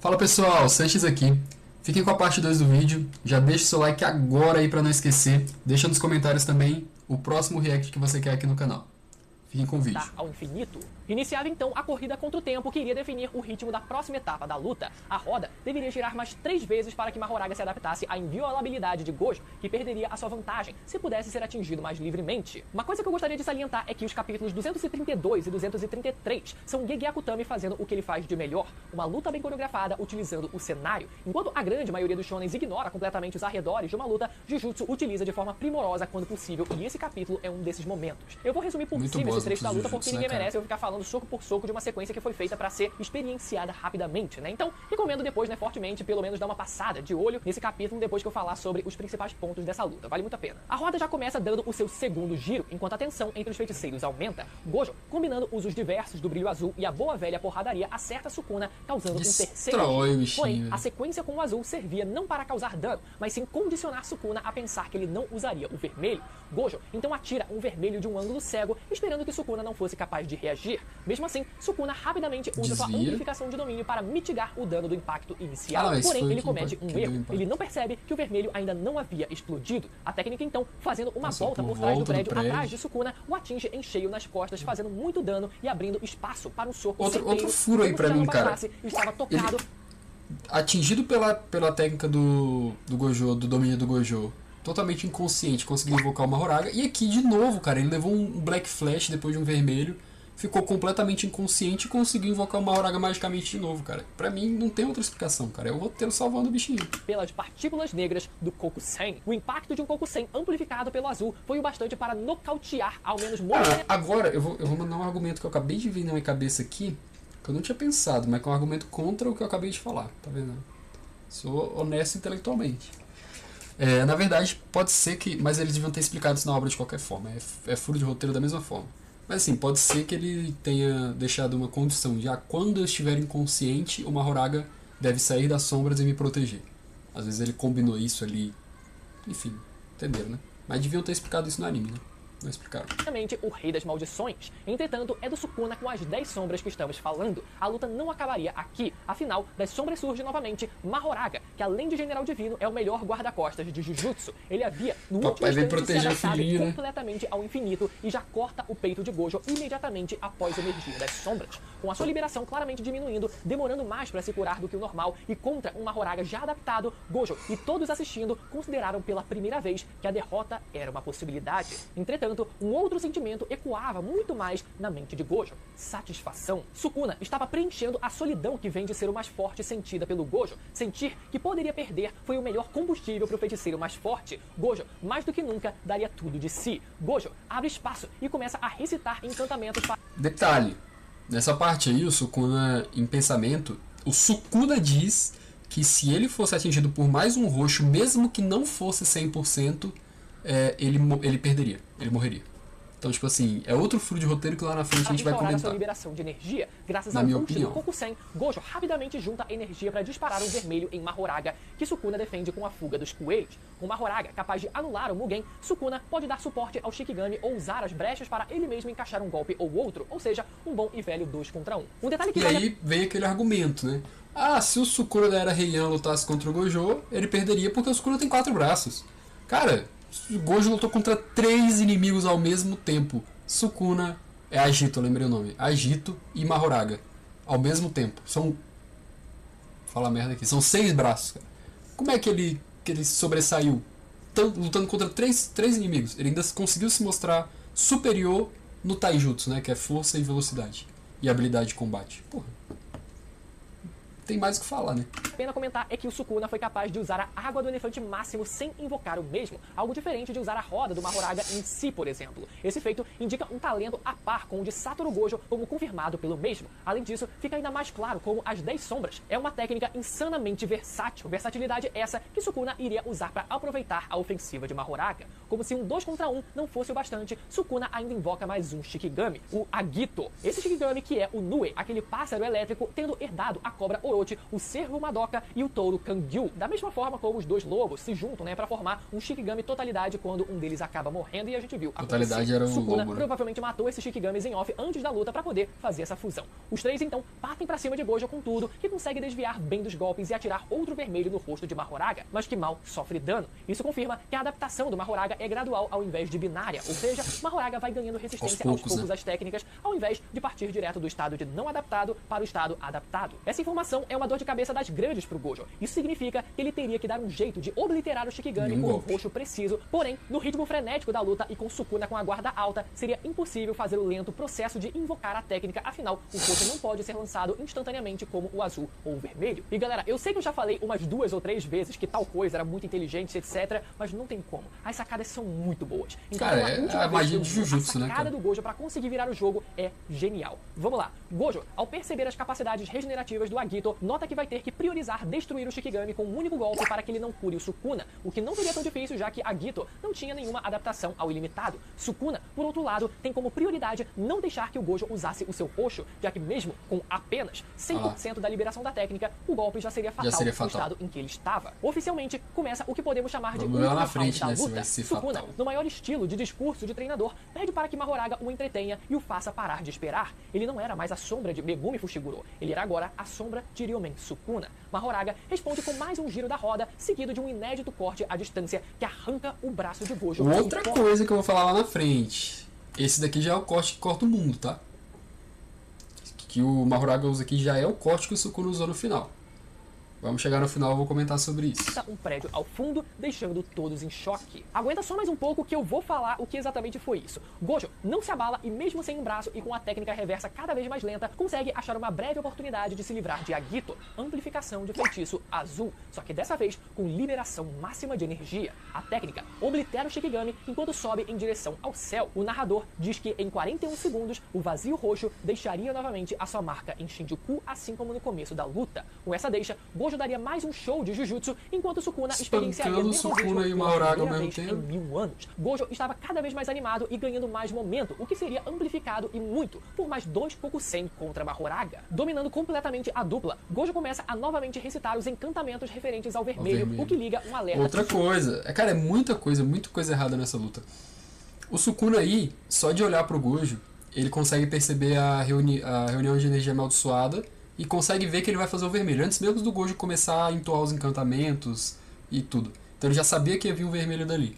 Fala pessoal, Sanches aqui. Fiquem com a parte 2 do vídeo. Já deixa o seu like agora aí pra não esquecer. Deixa nos comentários também o próximo react que você quer aqui no canal. Fiquem com o vídeo. Ao infinito. Iniciava então a corrida contra o tempo que iria definir o ritmo da próxima etapa da luta. A roda deveria girar mais 3 vezes para que Mahoraga se adaptasse à inviolabilidade de Gojo, que perderia a sua vantagem se pudesse ser atingido mais livremente. Uma coisa que eu gostaria de salientar é que os capítulos 232 e 233 são Gege Akutami fazendo o que ele faz de melhor, uma luta bem coreografada utilizando o cenário. Enquanto a grande maioria dos shonens ignora completamente os arredores de uma luta, Jujutsu utiliza de forma primorosa quando possível, e esse capítulo é um desses momentos. Eu vou resumir por cima esse trecho da luta porque ninguém merece eu ficar falando soco por soco de uma sequência que foi feita pra ser experienciada rapidamente, né? Então, recomendo depois, né, fortemente, pelo menos dar uma passada de olho nesse capítulo depois que eu falar sobre os principais pontos dessa luta. Vale muito a pena. A roda já começa dando o seu segundo giro, enquanto a tensão entre os feiticeiros aumenta. Gojo, combinando usos diversos do brilho azul e a boa velha porradaria, acerta Sukuna, causando um terceiro giro. Porém, a sequência com o azul servia não para causar dano, mas sim condicionar Sukuna a pensar que ele não usaria o vermelho. Gojo, então atira um vermelho de um ângulo cego, esperando que Sukuna não fosse capaz de reagir. Mesmo assim, Sukuna rapidamente usa sua amplificação de domínio para mitigar o dano do impacto inicial. Porém, ele comete um erro. Ele não percebe que o vermelho ainda não havia explodido. A técnica, então, fazendo uma volta por trás do prédio atrás de Sukuna, o atinge em cheio nas costas, fazendo muito dano e abrindo espaço para um soco Outro furo aí pra mim, cara. Estava tocado. Atingido pela técnica do Gojo, do domínio do Gojo, totalmente inconsciente, conseguiu invocar uma Mahoraga. E aqui, de novo, cara, ele levou um Black Flash depois de um vermelho, ficou completamente inconsciente e conseguiu invocar uma Mahoraga magicamente de novo, cara. Pra mim, não tem outra explicação, cara. É o roteiro salvando o bichinho. Pelas partículas negras do Kokusen. O impacto de um Kokusen amplificado pelo azul foi o bastante para nocautear, ao menos momentaneamente. Agora, eu vou mandar um argumento que eu acabei de vir na minha cabeça aqui, que eu não tinha pensado, mas que é um argumento contra o que eu acabei de falar, tá vendo? Sou honesto intelectualmente. Na verdade, pode ser que... Mas eles deviam ter explicado isso na obra de qualquer forma. É furo de roteiro da mesma forma. Mas assim, pode ser que ele tenha deixado uma condição de quando eu estiver inconsciente, o Mahoraga deve sair das sombras e me proteger. Às vezes ele combinou isso ali. Enfim, entenderam, né? Mas deviam ter explicado isso no anime, né? Não explicaram. O Rei das Maldições. Entretanto, é do Sukuna com as 10 sombras que estamos falando. A luta não acabaria aqui. Afinal, das sombras surge novamente Mahoraga, que além de General Divino, é o melhor guarda-costas de Jujutsu. Ele havia, no último instante, se adaptado completamente ao infinito e já corta o peito de Gojo imediatamente após emergir das sombras. Com a sua liberação claramente diminuindo, demorando mais para se curar do que o normal, e contra um Mahoraga já adaptado, Gojo e todos assistindo consideraram pela primeira vez que a derrota era uma possibilidade. Entretanto, um outro sentimento ecoava muito mais na mente de Gojo: satisfação. Sukuna estava preenchendo a solidão que vem de ser o mais forte sentida pelo Gojo. Sentir que poderia perder foi o melhor combustível para o feiticeiro mais forte. Gojo, mais do que nunca, daria tudo de si. Gojo abre espaço e começa a recitar encantamentos para... Detalhe, nessa parte aí, o Sukuna, em pensamento, o Sukuna diz que se ele fosse atingido por mais um roxo, mesmo que não fosse 100%, ele perderia, ele morreria. Então, tipo assim, é outro furo de roteiro que lá na frente a gente vai comentar. Sua liberação de energia, graças ao punch do Kokusen, Gojo rapidamente junta energia para disparar um vermelho em Mahoraga, que Sukuna defende com a fuga dos coelhos. Com Mahoraga capaz de anular o Mugen, Sukuna pode dar suporte ao Shikigami ou usar as brechas para ele mesmo encaixar um golpe ou outro, ou seja, um bom e velho 2 contra 1. Um detalhe que aí vem aquele argumento, né? Se o Sukuna da Era Heian lutasse contra o Gojo, ele perderia porque o Sukuna tem 4 braços. Cara, o Gojo lutou contra 3 inimigos ao mesmo tempo. Sukuna é Agito, eu lembrei o nome. Agito e Mahoraga. Ao mesmo tempo. Fala merda aqui. São 6 braços, cara. Como é que ele sobressaiu lutando contra 3 inimigos? Ele ainda conseguiu se mostrar superior no Taijutsu, né? Que é força e velocidade. E habilidade de combate. Porra. Tem mais o que falar, né? A pena comentar é que o Sukuna foi capaz de usar a água do elefante máximo sem invocar o mesmo, algo diferente de usar a roda do Mahoraga em si, por exemplo. Esse feito indica um talento a par com o de Satoru Gojo, como confirmado pelo mesmo. Além disso, fica ainda mais claro como as 10 sombras é uma técnica insanamente versátil. Versatilidade essa que Sukuna iria usar para aproveitar a ofensiva de Mahoraga. Como se um 2 contra 1 não fosse o bastante, Sukuna ainda invoca mais um Shikigami, o Agito. Esse Shikigami que é o Nue, aquele pássaro elétrico, tendo herdado a cobra Orochi, o Cervo Madoka e o Touro Kangyu. Da mesma forma como os dois lobos se juntam, para formar um Shikigami Totalidade quando um deles acaba morrendo e a gente viu Totalidade era o Sukuna lobo, né? provavelmente matou esses Shikigamis em off antes da luta para poder fazer essa fusão. Os três então partem para cima de Gojo com tudo, que consegue desviar bem dos golpes e atirar outro vermelho no rosto de Mahoraga, mas que mal sofre dano. Isso confirma que a adaptação do Mahoraga é gradual ao invés de binária, ou seja, Mahoraga vai ganhando resistência aos poucos às técnicas, ao invés de partir direto do estado de não adaptado para o estado adaptado. Essa informação é uma dor de cabeça das grandes pro Gojo. Isso significa que ele teria que dar um jeito de obliterar o Shikigami com um roxo preciso, porém, no ritmo frenético da luta e com Sukuna com a guarda alta, seria impossível fazer o lento processo de invocar a técnica, afinal, o roxo não pode ser lançado instantaneamente como o azul ou o vermelho. E galera, eu sei que eu já falei umas 2 ou 3 vezes que tal coisa era muito inteligente, etc, mas não tem como. As sacadas são muito boas. Então, cara, é a magia de Jujutsu, né? A sacada do Gojo pra conseguir virar o jogo é genial. Vamos lá. Gojo, ao perceber as capacidades regenerativas do Agito, nota que vai ter que priorizar destruir o Shikigami com um único golpe para que ele não cure o Sukuna, o que não seria tão difícil já que Agito não tinha nenhuma adaptação ao ilimitado. Sukuna, por outro lado, tem como prioridade não deixar que o Gojo usasse o seu roxo, já que mesmo com apenas 100% da liberação da técnica, o golpe já seria fatal no estado em que ele estava. Oficialmente, começa o que podemos chamar de lá na frente, da né, luta. Sukuna, fatal. no maior estilo de discurso de treinador, pede para que Mahoraga o entretenha e o faça parar de esperar. Ele não era mais a sombra de Megumi Fushiguro, ele era agora a sombra de Ryomen Sukuna. Mahoraga responde com mais um giro da roda, seguido de um inédito corte à distância que arranca o braço de Gojo. Outra coisa que eu vou falar lá na frente, esse daqui já é o corte que corta o mundo, tá? Que o Mahoraga usa aqui já é o corte que o Sukuna usou no final. Vamos chegar no final, eu vou comentar sobre isso. Um prédio ao fundo, deixando todos em choque. Aguenta só mais um pouco que eu vou falar o que exatamente foi isso. Gojo não se abala e mesmo sem um braço e com a técnica reversa cada vez mais lenta, consegue achar uma breve oportunidade de se livrar de Agito, amplificação de feitiço azul, só que dessa vez com liberação máxima de energia. A técnica oblitera o Shikigami enquanto sobe em direção ao céu. O narrador diz que em 41 segundos, o vazio roxo deixaria novamente a sua marca em Shinjuku, assim como no começo da luta. Com essa deixa, Gojo daria mais um show de Jujutsu, enquanto Sukuna experienciaria o Sukuna e o Mahoraga ao mesmo tempo. Em 1000 anos. Gojo estava cada vez mais animado e ganhando mais momento, o que seria amplificado e muito por mais 2 Kokusen contra Mahoraga. Dominando completamente a dupla, Gojo começa a novamente recitar os encantamentos referentes ao vermelho, o que liga um alerta. Outra coisa, cara, é muita coisa errada nessa luta. O Sukuna aí, só de olhar pro Gojo, ele consegue perceber a reunião de energia amaldiçoada e consegue ver que ele vai fazer o vermelho, antes mesmo do Gojo começar a entoar os encantamentos e tudo. Então ele já sabia que ia vir um vermelho dali.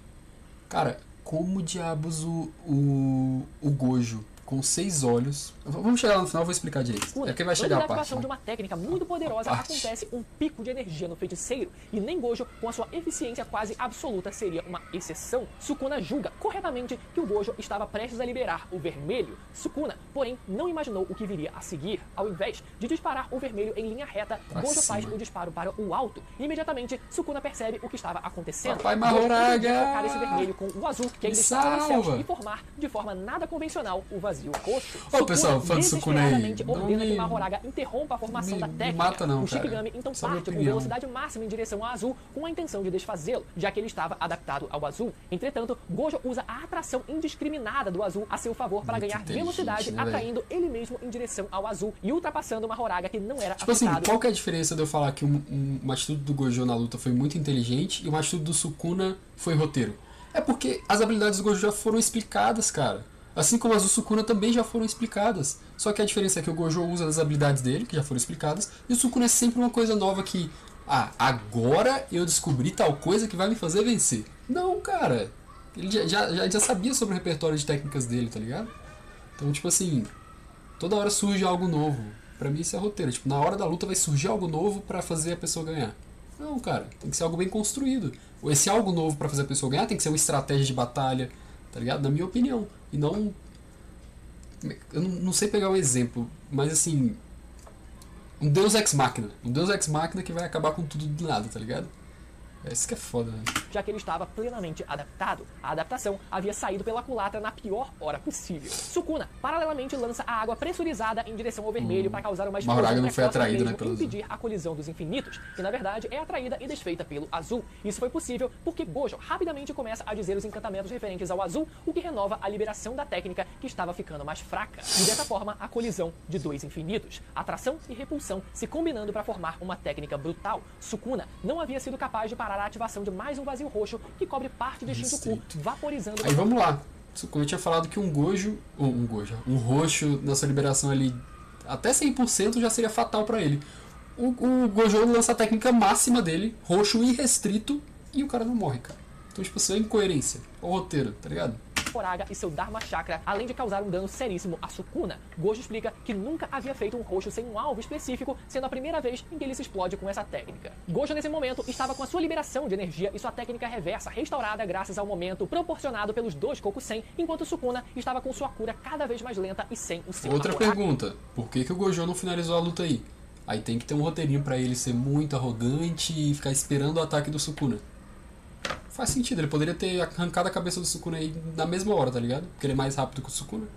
Cara, como diabos o Gojo, com 6 olhos... Vamos chegar lá no final, eu vou explicar direito. É que vai chegar a parte. De uma técnica muito poderosa, acontece um pico de energia no feiticeiro, e nem Gojo, com a sua eficiência quase absoluta, seria uma exceção. Sukuna julga corretamente que o Gojo estava prestes a liberar o vermelho. Sukuna, porém, não imaginou o que viria a seguir. Ao invés de disparar o vermelho em linha reta, Gojo faz o disparo para o alto. Imediatamente, Sukuna percebe o que estava acontecendo. Papai Mahoraga! Focar esse vermelho com o azul que ainda estava nos céus e formar, de forma nada convencional, o vazio roxo. Ô pessoal, fã do Sukuna aí, ordena que Mahoraga interrompa a formação da técnica. Mata não, o Shikigami então parte com velocidade máxima em direção ao azul, com a intenção de desfazê-lo, já que ele estava adaptado ao azul. Entretanto, Gojo usa a atração indiscriminada do azul a seu favor para ganhar velocidade, né, atraindo ele mesmo em direção ao azul e ultrapassando Mahoraga, que não era tipo afetado. Assim, qual que é a diferença de eu falar que uma atitude do Gojo na luta foi muito inteligente e uma atitude do Sukuna foi roteiro? É porque as habilidades do Gojo já foram explicadas, cara. Assim como as do Sukuna também já foram explicadas. Só que a diferença é que o Gojo usa as habilidades dele, que já foram explicadas, e o Sukuna é sempre uma coisa nova que... agora eu descobri tal coisa que vai me fazer vencer. Não, cara. Ele já sabia sobre o repertório de técnicas dele, tá ligado? Então, tipo assim... Toda hora surge algo novo. Pra mim isso é roteiro. Tipo, na hora da luta vai surgir algo novo pra fazer a pessoa ganhar. Não, cara. Tem que ser algo bem construído. Esse algo novo pra fazer a pessoa ganhar tem que ser uma estratégia de batalha, tá ligado? Na minha opinião. E não... Eu não sei pegar um exemplo, mas assim... Um Deus Ex Machina. Um Deus Ex Machina que vai acabar com tudo do nada, tá ligado? Isso que é foda, né? já que ele estava plenamente adaptado. A adaptação havia saído pela culatra na pior hora possível. Sukuna, paralelamente, lança a água pressurizada em direção ao vermelho para causar uma explosão Mahoraga não foi precoce atraído, mesmo né, pelo e impedir a colisão dos infinitos, que na verdade é atraída e desfeita pelo azul. Isso foi possível porque Gojo rapidamente começa a dizer os encantamentos referentes ao azul, o que renova a liberação da técnica que estava ficando mais fraca. E dessa forma, a colisão de dois infinitos, atração e repulsão, se combinando para formar uma técnica brutal. Sukuna não havia sido capaz de parar a ativação de mais um vazio roxo que cobre parte do Shinjuku, vaporizando... Aí vamos lá. Como eu tinha falado que um roxo na sua liberação ali até 100% já seria fatal pra ele. O Gojo lança a técnica máxima dele, roxo irrestrito, e o cara não morre, cara. Então, tipo, isso é incoerência. O roteiro, tá ligado? Mahoraga e seu Dharma Chakra, além de causar um dano seríssimo a Sukuna. Gojo explica que nunca havia feito um roxo sem um alvo específico, sendo a primeira vez em que ele se explode com essa técnica. Gojo, nesse momento, estava com a sua liberação de energia e sua técnica reversa restaurada graças ao momento proporcionado pelos dois Kokusen, enquanto Sukuna estava com sua cura cada vez mais lenta e sem o seu Outra Mahoraga. pergunta, por que o Gojo não finalizou a luta aí? Aí tem que ter um roteirinho pra ele ser muito arrogante e ficar esperando o ataque do Sukuna. Faz sentido, ele poderia ter arrancado a cabeça do Sukuna aí na mesma hora, tá ligado? Porque ele é mais rápido que o Sukuna.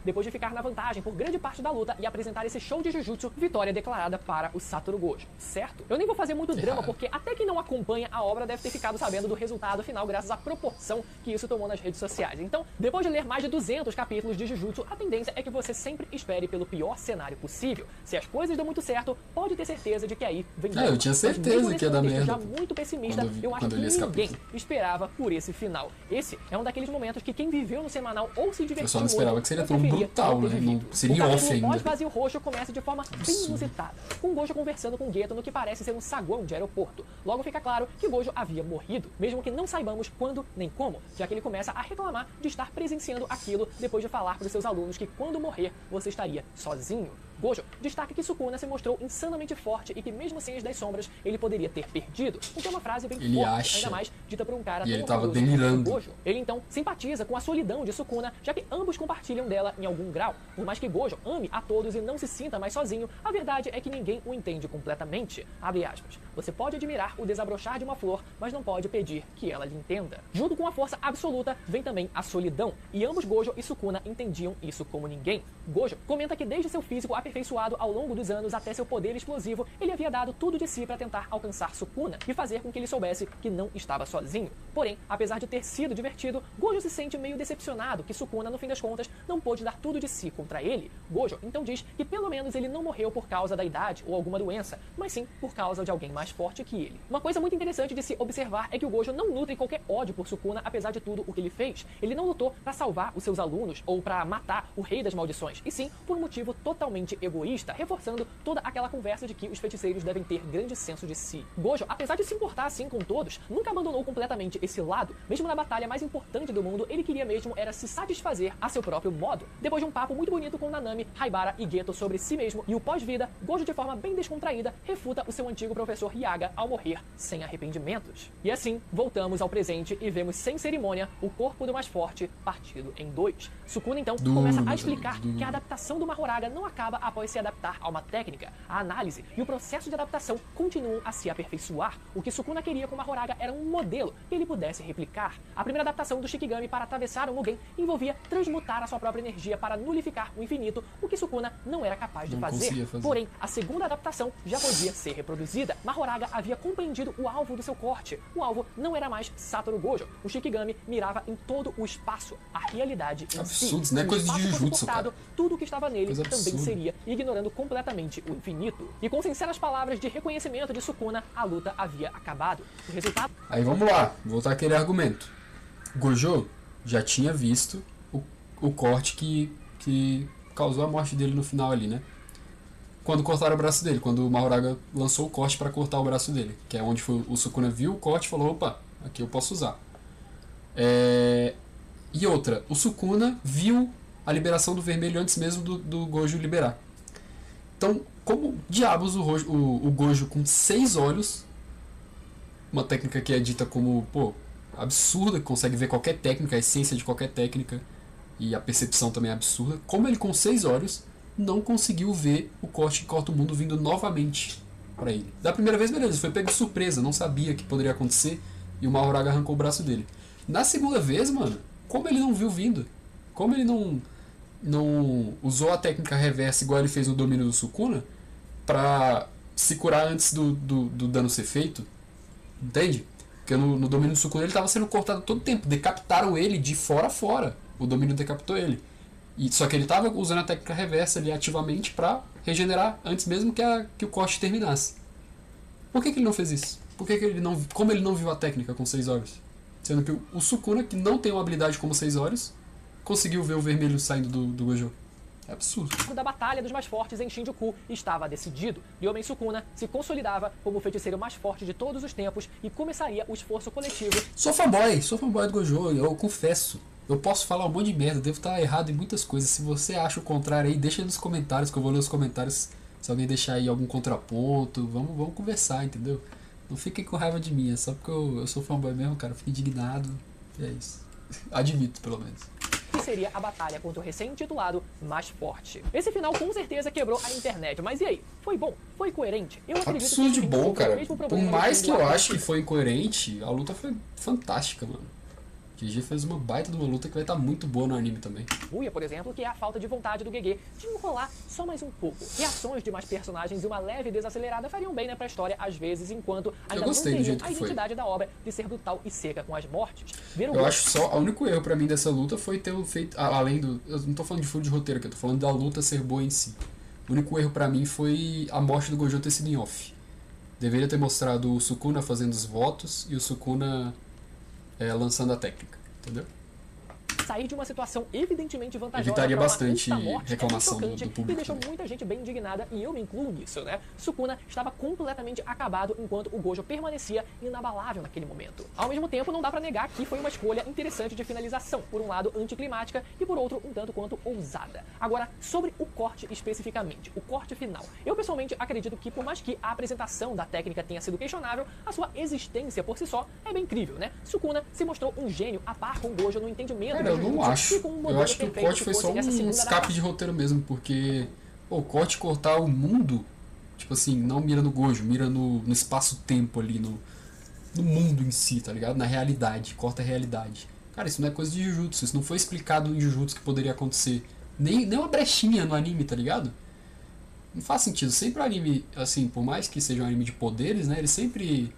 Depois de ficar na vantagem por grande parte da luta e apresentar esse show de Jujutsu, vitória declarada para o Satoru Gojo, certo? Eu nem vou fazer muito drama, porque até quem não acompanha a obra deve ter ficado sabendo do resultado final graças à proporção que isso tomou nas redes sociais. Então, depois de ler mais de 200 capítulos de Jujutsu, a tendência é que você sempre espere pelo pior cenário possível. Se as coisas dão muito certo, pode ter certeza de que aí vem eu tinha certeza que ia dar merda. Já muito pessimista, eu acho que ninguém esperava por esse final. Esse é um daqueles momentos que quem viveu no semanal ou se divertiu eu só não esperava que seria tão brutal, né? Não seria o off ainda. O pós-vazio roxo começa de forma bem inusitada, com Gojo conversando com Geto no que parece ser um saguão de aeroporto. Logo fica claro que Gojo havia morrido, mesmo que não saibamos quando nem como, já que ele começa a reclamar de estar presenciando aquilo depois de falar para os seus alunos que quando morrer você estaria sozinho. Gojo destaca que Sukuna se mostrou insanamente forte e que mesmo sem as 10 sombras ele poderia ter perdido, o que é uma frase bem forte, ainda mais dita por um cara e tão ele tava orgulhoso delirando. Gojo. Ele então simpatiza com a solidão de Sukuna, já que ambos compartilham dela em algum grau. Por mais que Gojo ame a todos e não se sinta mais sozinho, a verdade é que ninguém o entende completamente. Abre aspas. Você pode admirar o desabrochar de uma flor, mas não pode pedir que ela lhe entenda. Junto com a força absoluta, vem também a solidão, e ambos Gojo e Sukuna entendiam isso como ninguém. Gojo comenta que desde seu físico aperfeiçoado ao longo dos anos até seu poder explosivo, ele havia dado tudo de si para tentar alcançar Sukuna e fazer com que ele soubesse que não estava sozinho. Porém, apesar de ter sido divertido, Gojo se sente meio decepcionado que Sukuna, no fim das contas, não pôde dar tudo de si contra ele. Gojo então diz que pelo menos ele não morreu por causa da idade ou alguma doença, mas sim por causa de alguém mais forte que ele. Uma coisa muito interessante de se observar é que o Gojo não nutre qualquer ódio por Sukuna, apesar de tudo o que ele fez. Ele não lutou para salvar os seus alunos ou para matar o rei das maldições, e sim por um motivo totalmente egoísta, reforçando toda aquela conversa de que os feiticeiros devem ter grande senso de si. Gojo, apesar de se importar assim com todos, nunca abandonou completamente esse lado. Mesmo na batalha mais importante do mundo, ele queria mesmo era se satisfazer a seu próprio modo. Depois de um papo muito bonito com Nanami, Haibara e Geto sobre si mesmo e o pós-vida, Gojo, de forma bem descontraída, refuta o seu antigo professor Hyaga ao morrer sem arrependimentos. E assim, voltamos ao presente e vemos sem cerimônia o corpo do mais forte partido em dois. Sukuna então começa a explicar que a adaptação do Mahoraga não acaba após se adaptar a uma técnica. A análise e o processo de adaptação continuam a se aperfeiçoar. O que Sukuna queria com Mahoraga era um modelo que ele pudesse replicar. A primeira adaptação do Shikigami para atravessar o Mugen envolvia transmutar a sua própria energia para nulificar o infinito, o que Sukuna não era capaz de fazer. Porém, a segunda adaptação já podia ser reproduzida. Mahoraga havia compreendido o alvo do seu corte. O alvo não era mais Satoru Gojo. O Shikigami mirava em todo o espaço, a realidade em absurdo, si. Não é coisa de Jujutsu, cara. Tudo que estava nele também seria, ignorando completamente o infinito. E com sinceras palavras de reconhecimento de Sukuna, a luta havia acabado. O resultado... Aí vamos lá, voltar àquele argumento. Gojo já tinha visto o corte que causou a morte dele no final ali, né? Quando cortaram o braço dele, quando o Mahoraga lançou o corte para cortar o braço dele, que é onde o Sukuna viu o corte e falou, opa, aqui eu posso usar. E outra, o Sukuna viu a liberação do vermelho antes mesmo do Gojo liberar. Então, como diabos o Gojo com 6 olhos, uma técnica que é dita como, absurda, que consegue ver qualquer técnica, a essência de qualquer técnica, e a percepção também é absurda, como ele com 6 olhos não conseguiu ver o corte que corta o mundo vindo novamente? pra ele. Da primeira vez, beleza, foi pego de surpresa, não sabia que poderia acontecer e o Mahoraga arrancou o braço dele. Na segunda vez, mano, como ele não viu vindo? Como ele não usou a técnica reversa igual ele fez no domínio do Sukuna pra se curar antes do dano ser feito? Entende? Porque no domínio do Sukuna ele tava sendo cortado todo tempo. Decapitaram ele de fora a fora. O domínio decapitou ele. Só que ele tava usando a técnica reversa ali ativamente pra regenerar antes mesmo que o corte terminasse. Por que ele não fez isso? Como ele não viu a técnica com 6 olhos? Sendo que o Sukuna, que não tem uma habilidade como 6 olhos, conseguiu ver o vermelho saindo do Gojo. É absurdo. O da batalha dos mais fortes em Shinjuku estava decidido. Ryomen Sukuna se consolidava como o feiticeiro mais forte de todos os tempos e começaria o esforço coletivo. Sou fanboy do Gojo, eu confesso. Eu posso falar um monte de merda, devo estar errado em muitas coisas. Se você acha o contrário aí, deixa aí nos comentários, que eu vou ler os comentários. Se alguém deixar aí algum contraponto, vamos conversar, entendeu? Não fiquem com raiva de mim, é só porque eu sou fanboy mesmo, cara. Eu fico indignado, e é isso. Admito, pelo menos. Que seria a batalha contra o recém-intitulado mais forte. Esse final com certeza quebrou a internet, mas e aí? Foi bom? Foi coerente? Eu acredito Absurdo que de bom, cara. Por mais que eu acho que que foi incoerente, a luta foi fantástica, mano. GG fez uma baita de uma luta que vai estar muito boa no anime também. Uia, por exemplo, que é a falta de vontade do GG de enrolar só mais um pouco. Reações de mais personagens e uma leve desacelerada fariam bem, né, pra história, às vezes, enquanto ainda não teriam a identidade da obra de ser brutal e seca com as mortes. Eu acho só, o único erro pra mim dessa luta foi ter feito, além do, eu não tô falando de furo de roteiro aqui, eu tô falando da luta ser boa em si. O único erro pra mim foi a morte do Gojo ter sido em off. Deveria ter mostrado o Sukuna fazendo os votos e o Sukuna lançando a técnica, entendeu? Sair de uma situação evidentemente vantajosa evitaria bastante morte, reclamação do público. E deixou muita gente bem indignada, e eu me incluo nisso, né? Sukuna estava completamente acabado enquanto o Gojo permanecia inabalável naquele momento. Ao mesmo tempo, não dá pra negar que foi uma escolha interessante de finalização, por um lado anticlimática e por outro um tanto quanto ousada. Agora, sobre o corte especificamente, o corte final. Eu pessoalmente acredito que por mais que a apresentação da técnica tenha sido questionável, a sua existência por si só é bem incrível, né? Sukuna se mostrou um gênio a par com o Gojo no entendimento. Eu não acho. Eu acho que o corte foi só um escape de roteiro mesmo, porque o corte cortar o mundo, tipo assim, não mira no Gojo, mira no espaço-tempo ali, no mundo em si, tá ligado? Na realidade, corta a realidade. Cara, isso não é coisa de Jujutsu, isso não foi explicado em Jujutsu que poderia acontecer. Nem uma brechinha no anime, tá ligado? Não faz sentido. Sempre o anime, assim, por mais que seja um anime de poderes, né, ele sempre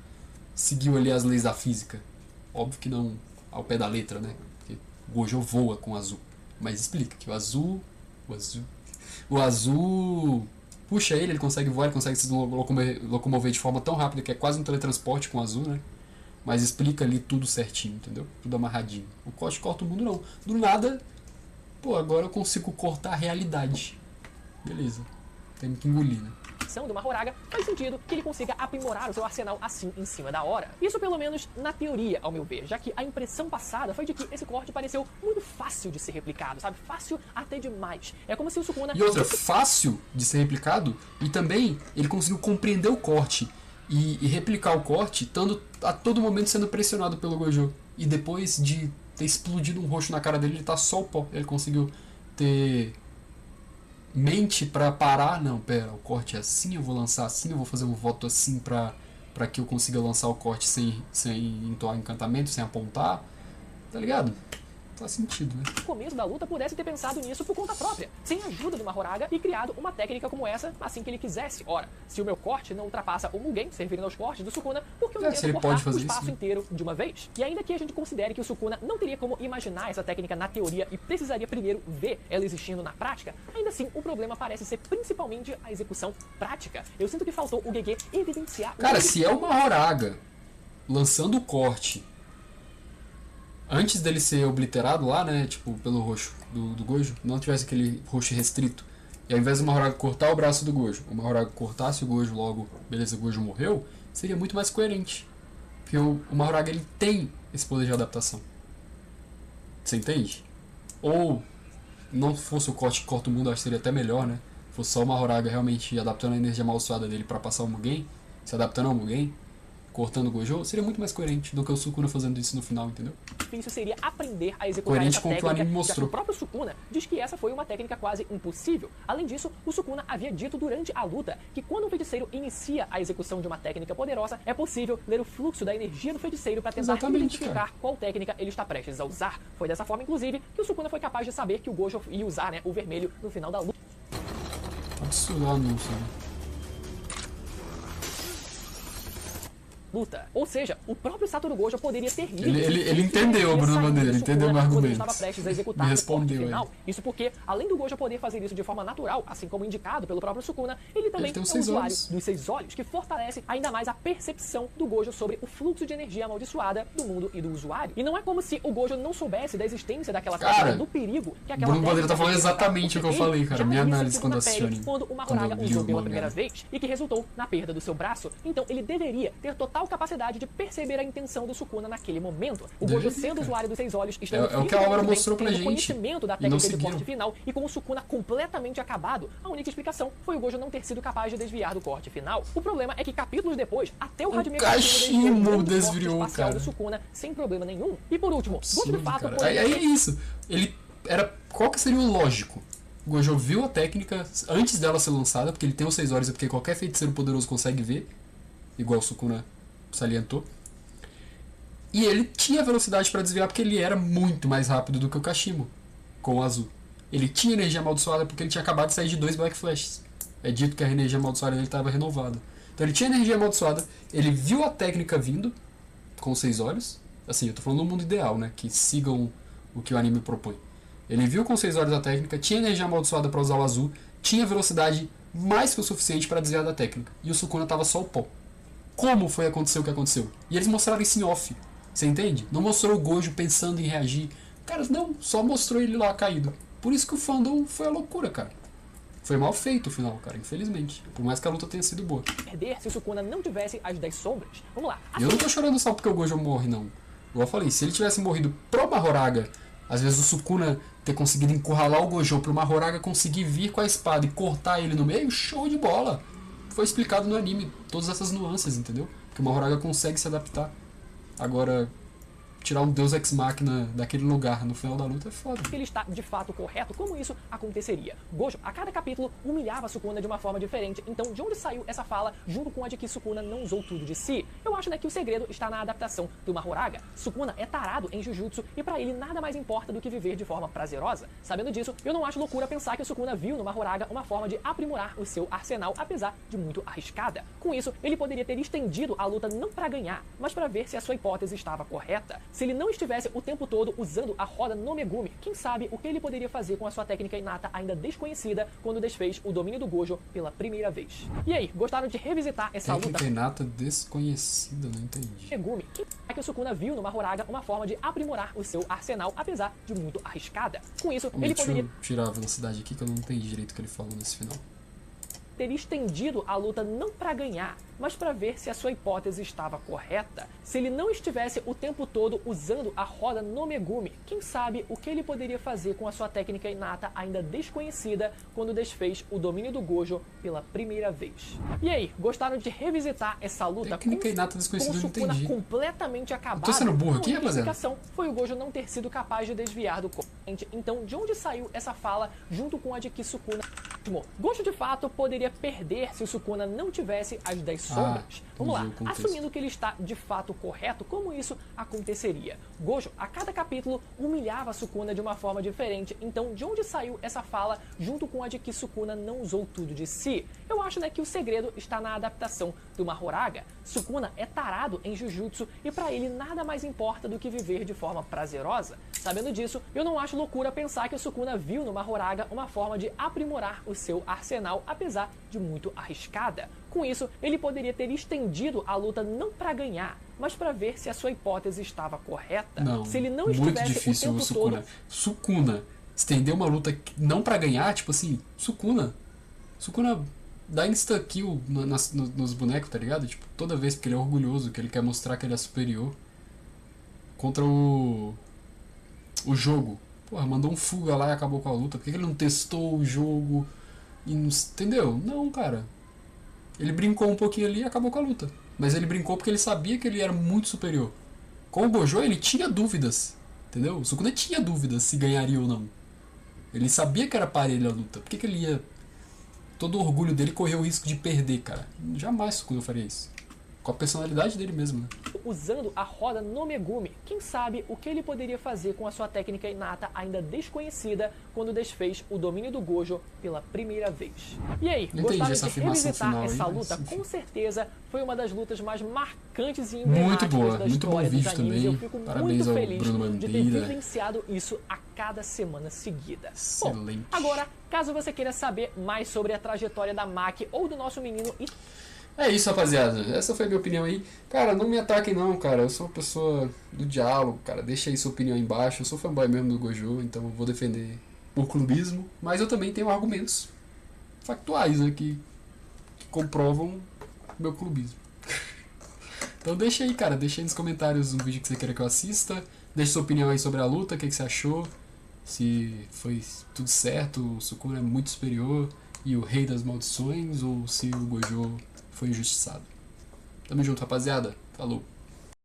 seguiu ali as leis da física. Óbvio que não ao pé da letra, né? O Gojo voa com o azul. Mas explica que o azul puxa ele consegue voar, ele consegue se locomover de forma tão rápida que é quase um teletransporte com o azul, né? Mas explica ali tudo certinho, entendeu? Tudo amarradinho. O corte corta o mundo não. Do nada, agora eu consigo cortar a realidade. Beleza. Temos que engolir, né? Do Mahoraga, faz sentido que ele consiga aprimorar o seu arsenal assim em cima da hora. Isso pelo menos na teoria, ao meu ver, já que a impressão passada foi de que esse corte pareceu muito fácil de ser replicado, sabe? Fácil até demais. É como se o Sukuna... E outra, fácil de ser replicado, e também ele conseguiu compreender o corte e replicar o corte, estando a todo momento sendo pressionado pelo Gojo. E depois de ter explodido um roxo na cara dele, ele tá só o pó. Ele conseguiu ter mente pra parar, não, pera, o corte é assim, eu vou lançar assim, eu vou fazer um voto assim pra que eu consiga lançar o corte sem entoar encantamento, sem apontar, tá ligado? Faz sentido, né? No começo da luta pudesse ter pensado nisso por conta própria, sem a ajuda do Mahoraga e criado uma técnica como essa assim que ele quisesse. Ora, se o meu corte não ultrapassa o Mugen, se referindo aos cortes do Sukuna, por que eu não tento cortar o espaço inteiro de uma vez? E ainda que a gente considere que o Sukuna não teria como imaginar essa técnica na teoria e precisaria primeiro ver ela existindo na prática, ainda assim o problema parece ser principalmente a execução prática. Eu sinto que faltou o GG evidenciar... Cara, se é o Mahoraga lançando o corte antes dele ser obliterado lá, né, tipo, pelo roxo do Gojo, não tivesse aquele roxo restrito, e ao invés do Mahoraga cortar o braço do Gojo, o Mahoraga cortasse o Gojo logo, beleza, o Gojo morreu, seria muito mais coerente. Porque o Mahoraga, ele tem esse poder de adaptação. Você entende? Ou não fosse o corte que corta o mundo, acho que seria até melhor, né? Fosse só o Mahoraga realmente adaptando a energia amaldiçoada dele pra passar o Mugen, se adaptando ao Mugen, cortando o Gojo, seria muito mais coerente do que o Sukuna fazendo isso no final, entendeu? Difícil seria aprender a executar Coerente essa com o que o técnica, anime já que mostrou. o próprio Sukuna diz que essa foi uma técnica quase impossível. Além disso, o Sukuna havia dito durante a luta que quando um feiticeiro inicia a execução de uma técnica poderosa, é possível ler o fluxo da energia do feiticeiro para tentar Exatamente, identificar cara. qual técnica ele está prestes a usar. Foi dessa forma, inclusive, que o Sukuna foi capaz de saber que o Gojo ia usar, né, o vermelho no final da luta. Absurdo o anúncio, né? Ou seja, o próprio Satoru Gojo poderia ter lido Ele entendeu, Bruno Bandeira, ele entendeu meu quando ele argumento. estava prestes a executar Me o corte respondeu, final. Isso porque, além do Gojo poder fazer isso de forma natural, assim como indicado pelo próprio Sukuna, ele também tem é os um 6 usuário olhos. dos 6 olhos, que fortalece ainda mais a percepção do Gojo sobre o fluxo de energia amaldiçoada do mundo e do usuário. E não é como se o Gojo não soubesse da existência daquela Cara, técnica, do perigo que aquela Bruno Bandeira tá técnica falando representa, exatamente o que eu porque falei, ele cara, já minha havia análise sentido quando na assisti pele o anime. quando o Quando Mahoraga eu li usou o pela mangá. primeira vez e que resultou na perda do seu braço. Então ele deveria ter total capacidade de perceber a intenção do Sukuna naquele momento. O Gojo, Deveria, sendo cara. usuário dos 6 olhos, É o que a obra mostrou pra tendo gente. conhecimento da E não técnica de seguiram. corte final e com o Sukuna completamente acabado, a única explicação foi o Gojo não ter sido capaz de desviar do corte final. O problema é que capítulos depois, até o Hajime Kashimo desviou, espacial cara. do Sukuna sem problema nenhum. E por último, Gojo de Absurdo, fato cara. poderia Aí é isso. Ele era. Qual que seria o lógico? O Gojo viu a técnica antes dela ser lançada, porque ele tem os 6 olhos, é porque qualquer feiticeiro poderoso consegue ver, igual o Sukuna salientou. E ele tinha velocidade para desviar porque ele era muito mais rápido do que o Kashimo, com o azul. Ele tinha energia amaldiçoada porque ele tinha acabado de sair de 2 Black Flashes. É dito que a energia amaldiçoada dele estava renovada. Então ele tinha energia amaldiçoada, ele viu a técnica vindo, com os 6 olhos. Assim, eu tô falando no mundo ideal, né? Que sigam o que o anime propõe. Ele viu com 6 olhos a técnica, tinha energia amaldiçoada para usar o azul, tinha velocidade mais que o suficiente para desviar da técnica. E o Sukuna tava só o pó. Como foi acontecer o que aconteceu? E eles mostraram isso em off. Você entende? Não mostrou o Gojo pensando em reagir. Cara, não, só mostrou ele lá caído. Por isso que o fandom foi a loucura, cara. Foi mal feito o final, cara, infelizmente. Por mais que a luta tenha sido boa. perder se o Sukuna não tivesse as 10 sombras. Vamos lá. E eu não tô chorando só porque o Gojo morre, não. Igual eu falei, se ele tivesse morrido pro Mahoraga, às vezes o Sukuna ter conseguido encurralar o Gojo pro Mahoraga conseguir vir com a espada e cortar ele no meio, show de bola. Foi explicado no anime, todas essas nuances, entendeu? Que o Mahoraga consegue se adaptar. Agora, tirar um Deus Ex Machina daquele lugar no final da luta é foda. ele está de fato correto, como isso aconteceria. Gojo, a cada capítulo, humilhava Sukuna de uma forma diferente. Então, de onde saiu essa fala, junto com a de que Sukuna não usou tudo de si? Eu acho, né, que o segredo está na adaptação do Mahoraga. Sukuna é tarado em Jujutsu e pra ele nada mais importa do que viver de forma prazerosa. Sabendo disso, eu não acho loucura pensar que o Sukuna viu no Mahoraga uma forma de aprimorar o seu arsenal, apesar de muito arriscada. Com isso, ele poderia ter estendido a luta não pra ganhar, mas pra ver se a sua hipótese estava correta. Se ele não estivesse o tempo todo usando a roda no Megumi, quem sabe o que ele poderia fazer com a sua técnica inata ainda desconhecida quando desfez o domínio do Gojo pela primeira vez. E aí, gostaram de revisitar essa luta? Técnica inata desconhecida, não entendi. Megumi, é que o Sukuna viu no Mahoraga uma forma de aprimorar o seu arsenal, apesar de muito arriscada. Com isso, ele Deixa poderia eu tirar a velocidade aqui que eu não entendi direito o que ele falou nesse final. ter estendido a luta não para ganhar, mas para ver se a sua hipótese estava correta. Se ele não estivesse o tempo todo usando a roda no Megumi, quem sabe o que ele poderia fazer com a sua técnica inata ainda desconhecida quando desfez o domínio do Gojo pela primeira vez. E aí, gostaram de revisitar essa luta Técnica inata com desconhecida, o eu não Sukuna entendi. completamente acabado? Eu tô sendo burro A aqui, única rapaziada? explicação foi o Gojo não ter sido capaz de desviar do corrente. Então, de onde saiu essa fala junto com a de que Sukuna... Gojo de fato poderia perder se o Sukuna não tivesse as 10 sombras. Vamos lá, entendi o contexto. assumindo que ele está de fato correto, como isso aconteceria? Gojo, a cada capítulo, humilhava Sukuna de uma forma diferente. Então, de onde saiu essa fala junto com a de que Sukuna não usou tudo de si? Eu acho, né, que o segredo está na adaptação do Mahoraga. Sukuna é tarado em Jujutsu e pra ele nada mais importa do que viver de forma prazerosa. Sabendo disso, eu não acho loucura pensar que o Sukuna viu no Mahoraga uma forma de aprimorar o seu arsenal, apesar de muito arriscada. Com isso, ele poderia ter estendido a luta não pra ganhar, mas pra ver se a sua hipótese estava correta. Não, Se ele não muito estivesse difícil o o tempo Sukuna. todo Sukuna estender uma luta não pra ganhar, tipo assim, Sukuna dá insta-kill nos bonecos, tá ligado? Tipo, toda vez, porque ele é orgulhoso, que ele quer mostrar que ele é superior. Contra o jogo. Porra, mandou um fuga lá e acabou com a luta. Por que ele não testou o jogo? E não, entendeu? Não, cara. Ele brincou um pouquinho ali e acabou com a luta. Mas ele brincou porque ele sabia que ele era muito superior. Com o Gojo, ele tinha dúvidas. Entendeu? O Sukuna tinha dúvidas se ganharia ou não. Ele sabia que era parelho a luta. Por que ele ia... Todo o orgulho dele correu o risco de perder, cara. Jamais o Sukuna faria isso. Com a personalidade dele mesmo, né? Usando a roda no Megumi, quem sabe o que ele poderia fazer com a sua técnica inata ainda desconhecida quando desfez o domínio do Gojo pela primeira vez. E aí, gostaram de revisitar essa luta? Com certeza foi uma das lutas mais marcantes e emblemáticas da história dos animes. E eu fico muito feliz de ter vivenciado isso a cada semana seguida. Excelente. Bom, agora, caso você queira saber mais sobre a trajetória da Maki ou do nosso menino... É isso, rapaziada. Essa foi a minha opinião aí. Cara, não me ataquem não, cara. Eu sou uma pessoa do diálogo, cara. Deixa aí sua opinião aí embaixo. Eu sou fanboy mesmo do Gojo, então eu vou defender por clubismo. Mas eu também tenho argumentos factuais, né, que comprovam meu clubismo. Então deixa aí, cara. Deixa aí nos comentários um vídeo que você queira que eu assista. Deixa sua opinião aí sobre a luta, o que você achou. Se foi tudo certo, o Sukuna é muito superior e o rei das maldições, ou se o Gojo foi injustiçado. Tamo junto, rapaziada. Falou.